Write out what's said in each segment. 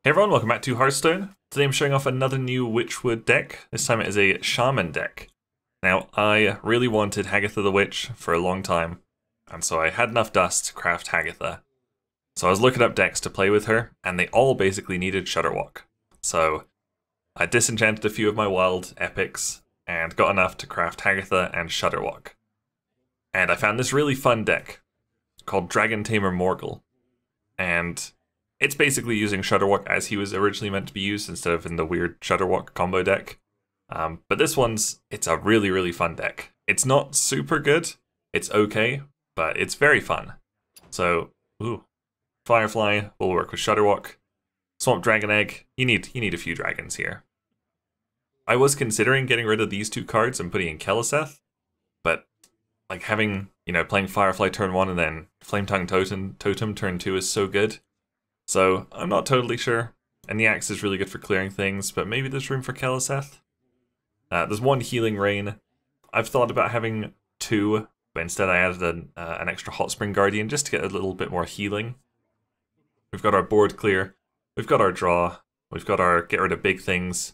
Hey everyone, welcome back to Hearthstone. Today I'm showing off another new Witchwood deck. This time it is a Shaman deck. Now, I really wanted Hagatha the Witch for a long time, and so I had enough dust to craft Hagatha. So I was looking up decks to play with her, and they all basically needed Shudderwock. So I disenchanted a few of my wild epics, and got enough to craft Hagatha and Shudderwock. And I found this really fun deck called Dragon Tamer Morgl. And it's basically using Shudderwock as he was originally meant to be used instead of in the weird Shudderwock combo deck. But this it's a really, really fun deck. It's not super good, it's okay, but it's very fun. So, Firefly will work with Shudderwock. Swamp Dragon Egg, you need a few dragons here. I was considering getting rid of these two cards and putting in Keleseth, but like having, playing Firefly turn 1 and then Flametongue Totem turn 2 is so good. So I'm not totally sure. And the Axe is really good for clearing things, but maybe there's room for Keleseth. There's one Healing Rain. I've thought about having 2, but instead I added an extra Hot Spring Guardian just to get a little bit more healing. We've got our board clear. We've got our draw. We've got our get rid of big things.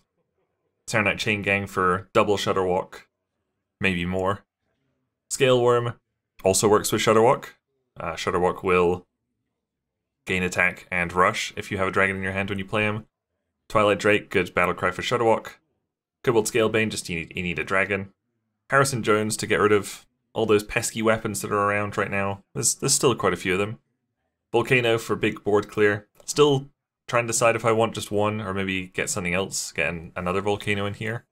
Serenite Chain Gang for double Shudderwock. Maybe more. Scale Worm also works with Shudderwock. Shudderwock will gain attack and rush if you have a dragon in your hand when you play him. Twilight Drake, good battle cry for Shudderwock. Cobalt Scalebane, just you need a dragon. Harrison Jones to get rid of all those pesky weapons that are around right now. There's still quite a few of them. Volcano for big board clear. Still trying to decide if I want just one or maybe get something else, get another Volcano in here.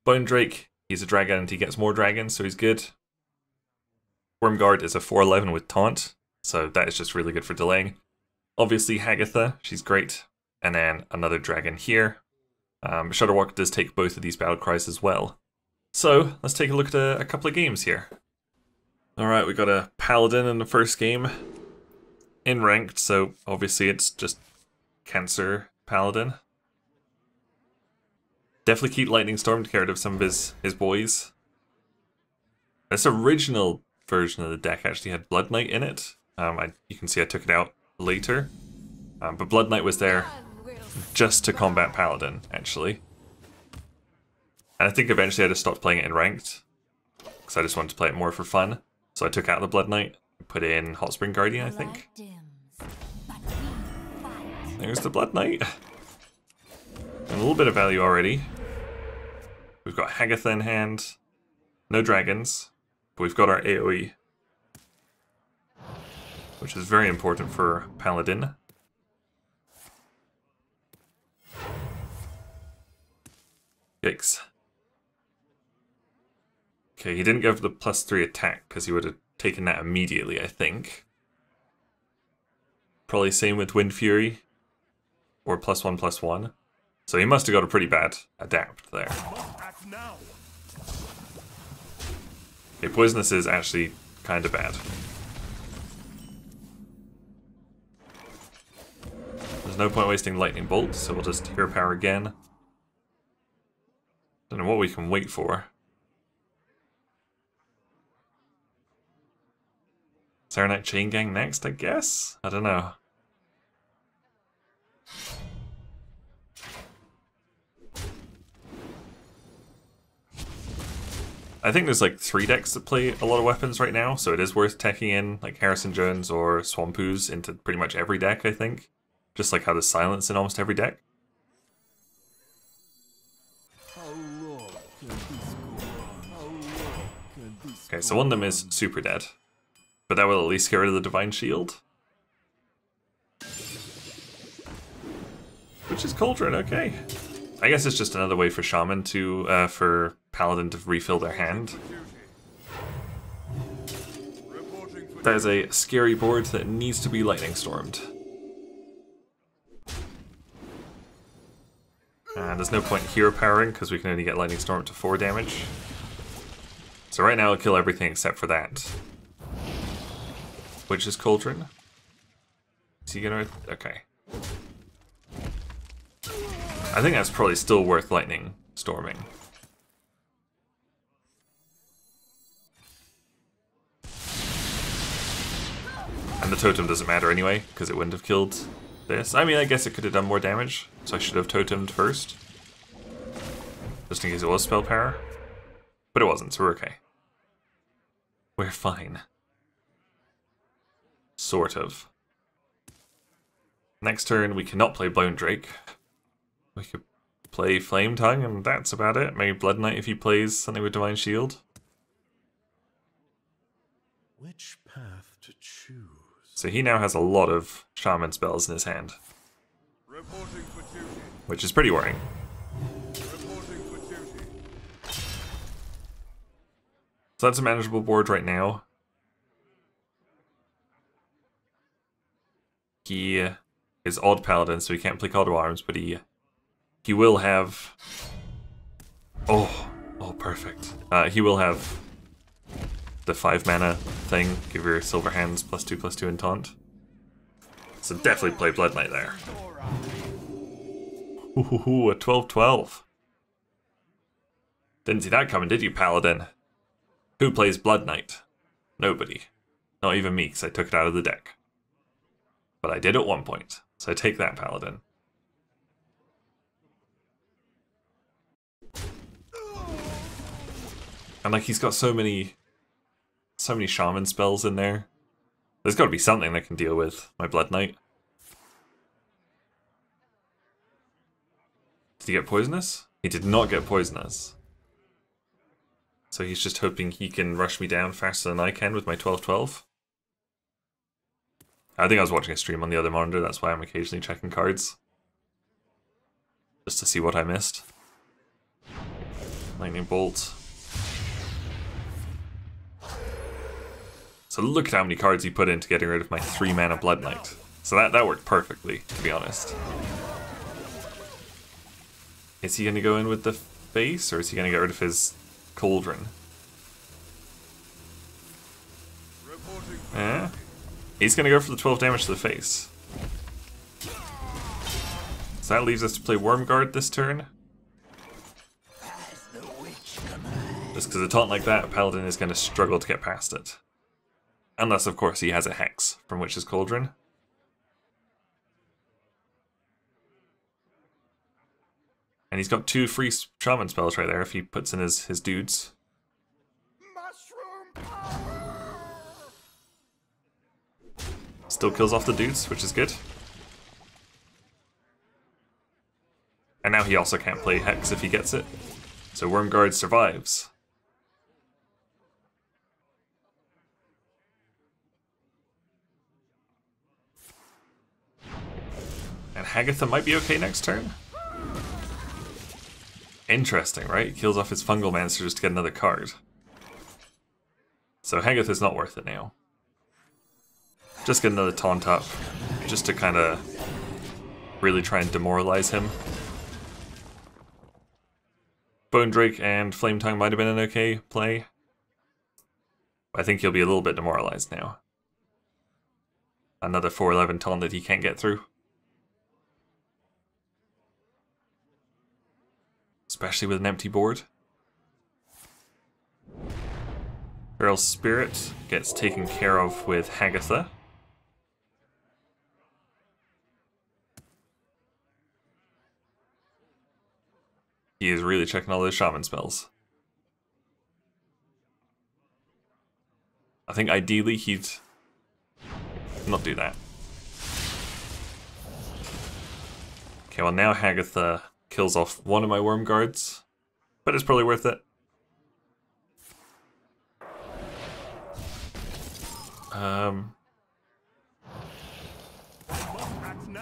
Bone Drake, he's a dragon and he gets more dragons, so he's good. Wormguard is a 4/11 with taunt, so that is just really good for delaying. Obviously Hagatha, she's great. And then another dragon here. Shudderwock does take both of these battle cries as well. So let's take a look at a couple of games here. Alright, we got a Paladin in the first game. In ranked, so obviously it's just Cancer Paladin. Definitely keep Lightning Storm to get rid of some of his boys. This original version of the deck actually had Blood Knight in it. You can see I took it out later, but Blood Knight was there just to combat Paladin, actually. And I think eventually I just stopped playing it in ranked, because I just wanted to play it more for fun. So I took out the Blood Knight, put in Hot Spring Guardian, I think. There's the Blood Knight. And a little bit of value already. We've got Hagatha in hand, no dragons, but we've got our AoE, which is very important for Paladin. Yikes. Okay, he didn't go for the +3 attack because he would have taken that immediately, I think. Probably same with Wind Fury, or +1/+1. So he must have got a pretty bad adapt there. Okay, Poisonous is actually kind of bad. There's no point wasting Lightning Bolt, so we'll just Hero Power again. Don't know what we can wait for. Serenite Chain Gang next, I guess? I don't know. I think there's like 3 decks that play a lot of weapons right now, so it is worth teching in like Harrison Jones or Swampoos into pretty much every deck, I think. Just like how there's silence in almost every deck. Okay, so one of them is super dead. But that will at least get rid of the Divine Shield. Which is Cauldron, okay. I guess it's just another way for Shaman to, for Paladin to refill their hand. That is a scary board that needs to be Lightning Stormed. And there's no point Hero Powering because we can only get Lightning Storm to 4 damage. So right now I'll kill everything except for that. Which is Cauldron. Is he gonna... okay. I think that's probably still worth Lightning Storming. And the totem doesn't matter anyway, because it wouldn't have killed this. I mean, I guess it could have done more damage, so I should have totemed first. Just in case it was spell power. But it wasn't, so we're okay. We're fine. Sort of. Next turn, we cannot play Bone Drake. We could play Flame Tongue, and that's about it. Maybe Blood Knight if he plays something with Divine Shield. Which path to choose? So he now has a lot of Shaman spells in his hand. Which is pretty worrying. So that's a manageable board right now. He is Odd Paladin, so he can't play Call to Arms, but he will have... Oh, perfect. He will have the 5 mana thing, give your Silver Hands +2/+2 in taunt. So definitely play Blood Knight there. Ooh, a 12/12. Didn't see that coming, did you, Paladin? Who plays Blood Knight? Nobody. Not even me, because I took it out of the deck. But I did at one point, so take that, Paladin. And like, he's got so many Shaman spells in there. There's got to be something that can deal with my Blood Knight. Did he get Poisonous? He did not get Poisonous. So he's just hoping he can rush me down faster than I can with my 12/12. I think I was watching a stream on the other monitor, that's why I'm occasionally checking cards. Just to see what I missed. Lightning Bolt. So look at how many cards he put into getting rid of my 3 mana Blood Knight. So that worked perfectly, to be honest. Is he going to go in with the face, or is he going to get rid of his Cauldron? Yeah. He's going to go for the 12 damage to the face. So that leaves us to play Wormguard this turn. Just because a taunt like that, a Paladin is going to struggle to get past it. Unless, of course, he has a Hex from Witch's Cauldron. And he's got 2 free Shaman spells right there if he puts in his dudes. Still kills off the dudes, which is good. And now he also can't play Hex if he gets it. So Wormguard survives. And Hagatha might be okay next turn. Interesting, right? Kills off his Fungal Mancer just to get another card. So Hagatha's not worth it now. Just get another taunt up, just to kind of really try and demoralize him. Bone Drake and Flame Tongue might have been an okay play. I think he'll be a little bit demoralized now. Another 4/11 taunt that he can't get through. Especially with an empty board. Feral Spirit gets taken care of with Hagatha. He is really checking all those Shaman spells. I think ideally he'd not do that. Okay, well now Hagatha kills off one of my Wormguards, but it's probably worth it.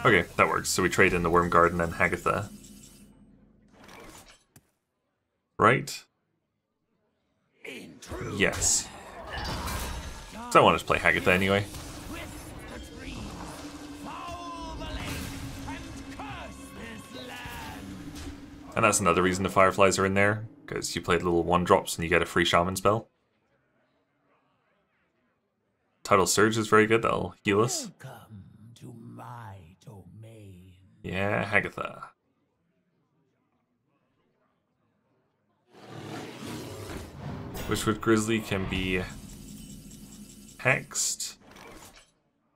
Okay, that works. So we trade in the Wormguard and then Hagatha. Right? Yes. So I wanted to play Hagatha anyway. And that's another reason the Fireflies are in there, because you played little 1-drops and you get a free Shaman spell. Tidal Surge is very good, that'll heal us. Welcome to my domain. Yeah, Hagatha. Witchwood Grizzly can be hexed,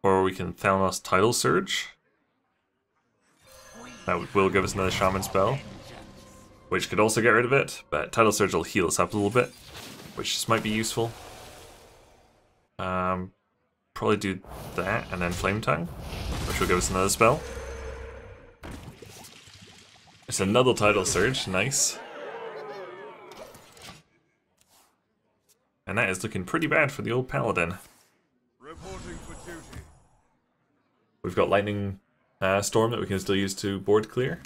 or we can Thalanos Tidal Surge. That will give us another Shaman spell, which could also get rid of it, but Tidal Surge will heal us up a little bit, which just might be useful. Probably do that, and then Flame Tongue, which will give us another spell. It's another Tidal Surge, nice. And that is looking pretty bad for the old Paladin. Reporting for duty. We've got Lightning Storm that we can still use to board clear.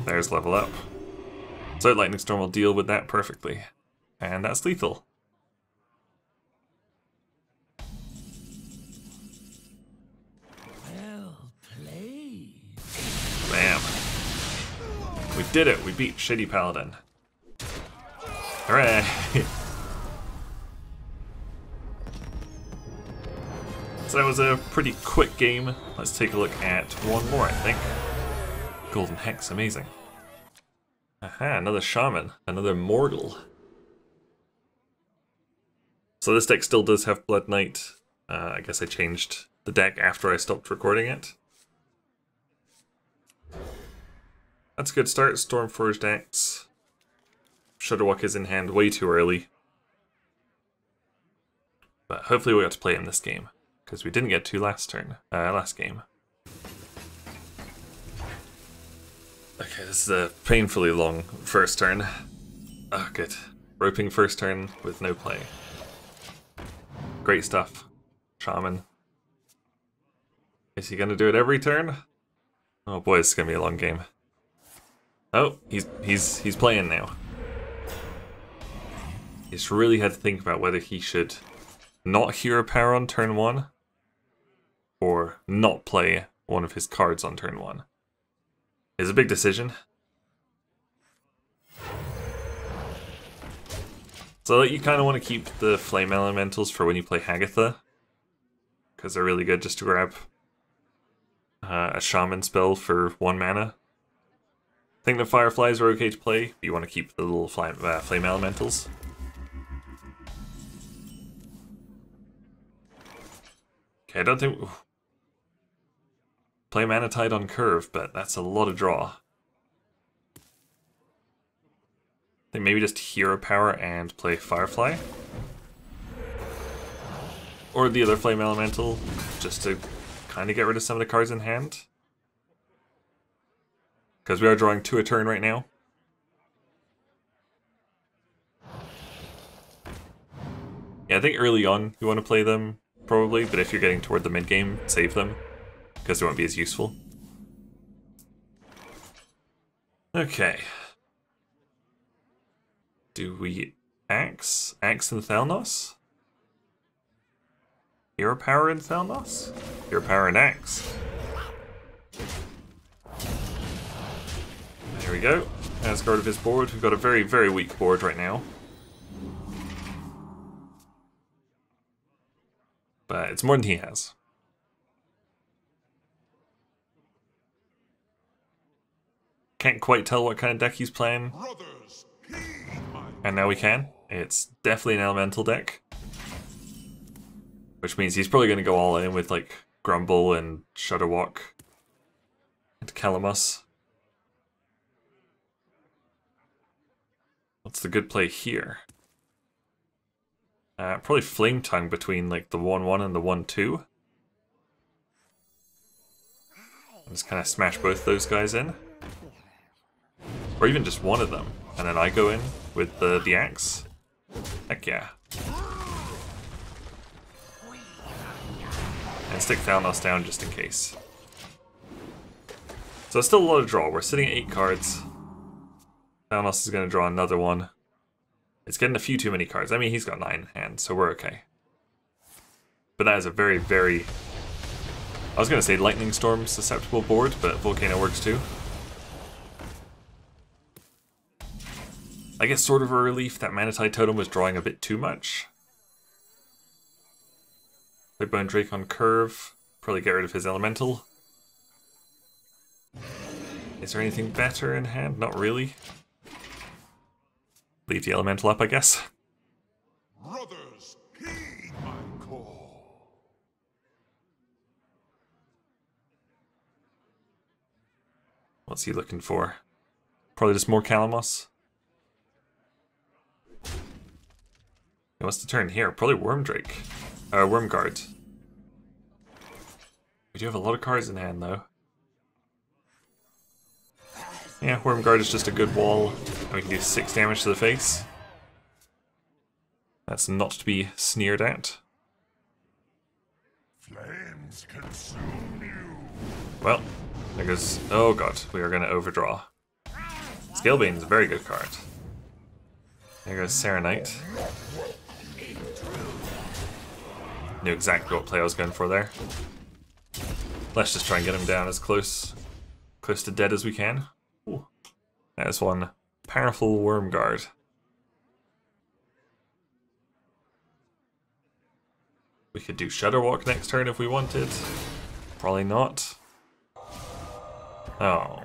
There's level up. So Lightning Storm will deal with that perfectly. And that's lethal. Well played. Bam. We did it! We beat Shitty Paladin. Hooray! So that was a pretty quick game. Let's take a look at one more, I think. Golden Hex, amazing. Aha, another Shaman, another Morgl. So this deck still does have Blood Knight. I guess I changed the deck after I stopped recording it. That's a good start. Stormforged Axe. Shudderwock is in hand way too early. But hopefully we got to play in this game, because we didn't get to last game. Okay, this is a painfully long first turn. Oh, good. Roping first turn with no play. Great stuff. Shaman. Is he gonna do it every turn? Oh boy, it's gonna be a long game. Oh, he's playing now. He's really had to think about whether he should not Hero Power on turn 1 or not play one of his cards on turn 1. It's a big decision. So you kind of want to keep the Flame Elementals for when you play Hagatha, because they're really good just to grab a Shaman spell for 1 mana. I think the Fireflies are okay to play, but you want to keep the little Flame Elementals. Okay, I don't think... Play Mana Tide on curve, but that's a lot of draw. I think maybe just Hero Power and play Firefly. Or the other Flame Elemental, just to kind of get rid of some of the cards in hand. Because we are drawing 2 a turn right now. Yeah, I think early on you want to play them, probably, but if you're getting toward the mid-game, save them, because they won't be as useful. Okay. Do we Axe? Axe and Thalnos? Hero Power and Thalnos? Hero Power and Axe. There we go. As guard of his board, we've got a very, very weak board right now. But it's more than he has. Can't quite tell what kind of deck he's playing. And now we can. It's definitely an elemental deck. Which means he's probably going to go all in with like Grumble and Shudderwock and Calamus. What's the good play here? Probably Flame Tongue between like the 1-1 and the 1-2. Just kind of smash both those guys in. Or even just one of them. And then I go in with the axe. Heck yeah. And stick Thalnos down just in case. So it's still a lot of draw. We're sitting at 8 cards. Thalnos is going to draw another one. It's getting a few too many cards. I mean, he's got 9 in hand, so we're okay. But that is a very, very... I was going to say Lightning Storm susceptible board, but Volcano works too. I guess sort of a relief that Mana Tide Totem was drawing a bit too much. Play Bone Drake on curve. Probably get rid of his Elemental. Is there anything better in hand? Not really. Leave the Elemental up, I guess. Brothers. Heed my call. What's he looking for? Probably just more Calamos. What's the turn here? Probably Wormdrake. Wormguard. We do have a lot of cards in hand though. Yeah, Wormguard is just a good wall. And we can do 6 damage to the face. That's not to be sneered at. Flames consume you. Well, there goes... Oh god, we are going to overdraw. Scalebane's a very good card. There goes Serenite. Knew exactly what play I was going for there. Let's just try and get him down as close to dead as we can. Ooh. That is one powerful Wormguard. We could do Shudderwalk next turn if we wanted. Probably not. Oh.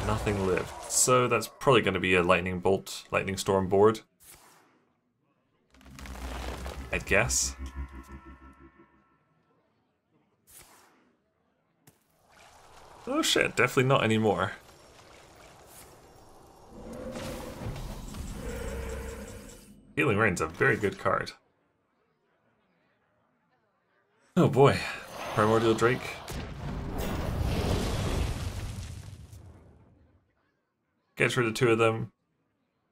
Nothing lived. So that's probably going to be a Lightning Bolt, Lightning Storm board. I'd guess. Oh shit, definitely not anymore. Healing Rain's a very good card. Oh boy, Primordial Drake. Gets rid of 2 of them.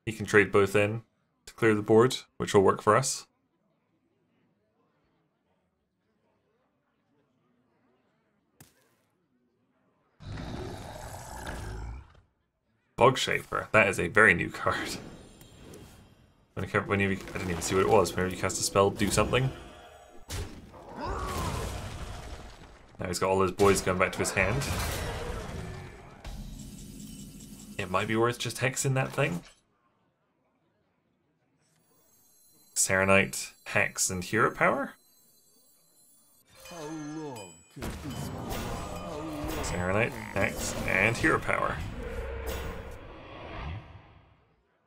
He can trade both in to clear the board, which will work for us. Bog Shaper, that is a very new card. I didn't even see what it was. Whenever you cast a spell, do something. Now he's got all his boys going back to his hand. It might be worth just hexing that thing. Serenite, Hex, and Hero Power? Serenite, Hex, and Hero Power.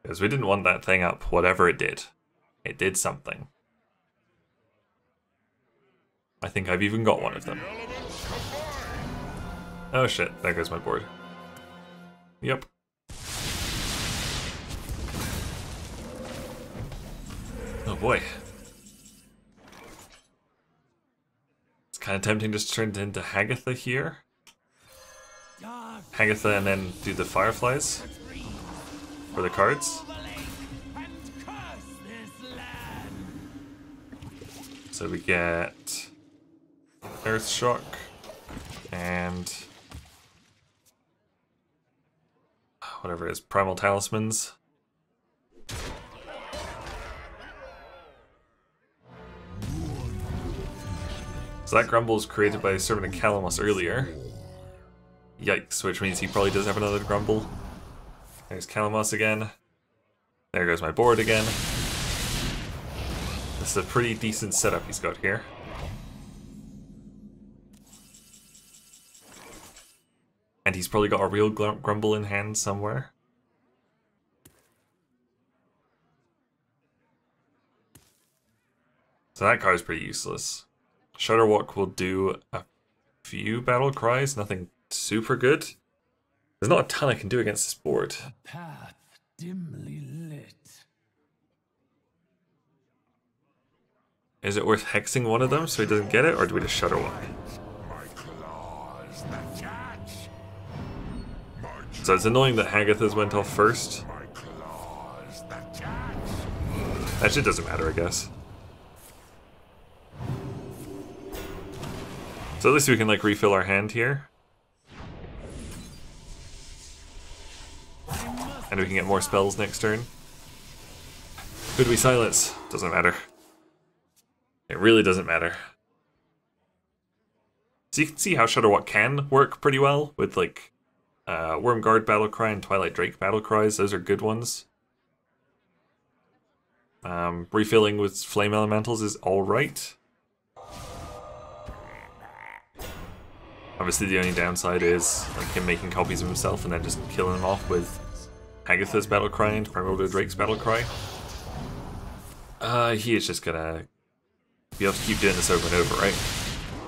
Because we didn't want that thing up, whatever it did. It did something. I think I've even got one of them. Oh shit, there goes my board. Yep. Oh boy. It's kind of tempting just to turn it into Hagatha here. Hagatha and then do the Fireflies for the cards. So we get Earth Shock and whatever it is, Primal Talismans. So that Grumble was created by Servant of Calamos earlier. Yikes, which means he probably does have another Grumble. There's Calamos again. There goes my board again. This is a pretty decent setup he's got here. And he's probably got a real Grumble in hand somewhere. So that card's pretty useless. Shudderwalk will do a few battle cries, nothing super good. There's not a ton I can do against this board. A path dimly lit. Is it worth hexing one of them so he doesn't get it, or do we just Shudderwalk? So it's annoying that Hagatha's went off first. That shit doesn't matter, I guess. So at least we can like refill our hand here. And we can get more spells next turn. Could we silence? Doesn't matter. It really doesn't matter. So you can see how Shudderwalk can work pretty well with like Wormguard Battlecry and Twilight Drake Battlecries. Those are good ones. Refilling with Flame Elementals is alright. Obviously the only downside is like him making copies of himself and then just killing them off with Hagatha's Battlecry and Primordial Drake's Battlecry. He is just gonna be able to keep doing this over and over, right?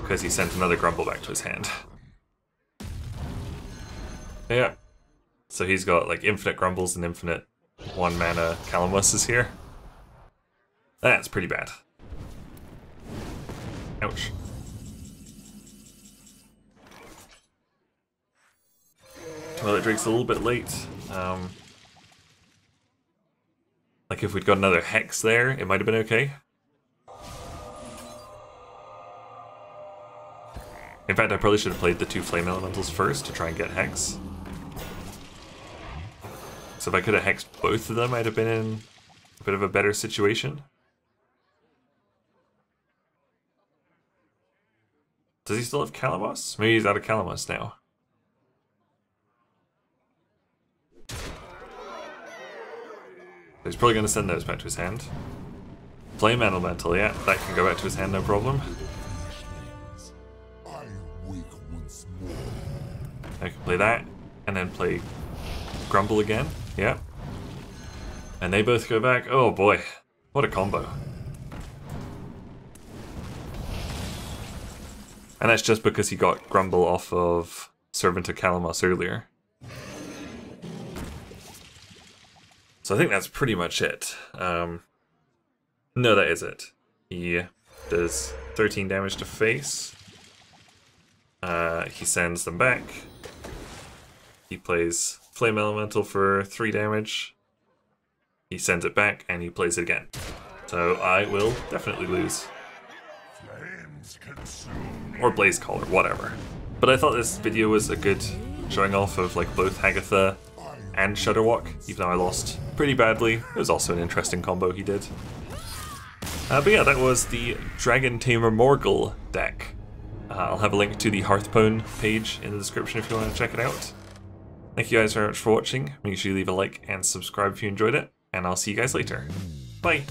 Because he sent another Grumble back to his hand. Yeah. So he's got like infinite Grumbles and infinite 1-mana Calamuses here. That's pretty bad. Ouch. Twilight Drake's a little bit late. Like if we'd got another Hex there, it might have been okay. In fact, I probably should have played the 2 Flame Elementals first to try and get Hex. So if I could have hexed both of them, I'd have been in a bit of a better situation. Does he still have Calamus? Maybe he's out of Calamus now. He's probably going to send those back to his hand. Flame Elemental, yeah, that can go back to his hand, no problem. I can play that, and then play Grumble again, yeah. And they both go back. Oh boy, what a combo. And that's just because he got Grumble off of Servant of Calamus earlier. So I think that's pretty much it. No, that is it. He does 13 damage to face. He sends them back. He plays Flame Elemental for 3 damage. He sends it back, and he plays it again. So I will definitely lose. Or Blaze Caller, whatever. But I thought this video was a good showing off of like both Hagatha and Shudderwock, even though I lost pretty badly. It was also an interesting combo he did. But yeah, that was the Dragon Tamer Morgl deck. I'll have a link to the Hearthstone page in the description if you want to check it out. Thank you guys very much for watching. Make sure you leave a like and subscribe if you enjoyed it, and I'll see you guys later. Bye!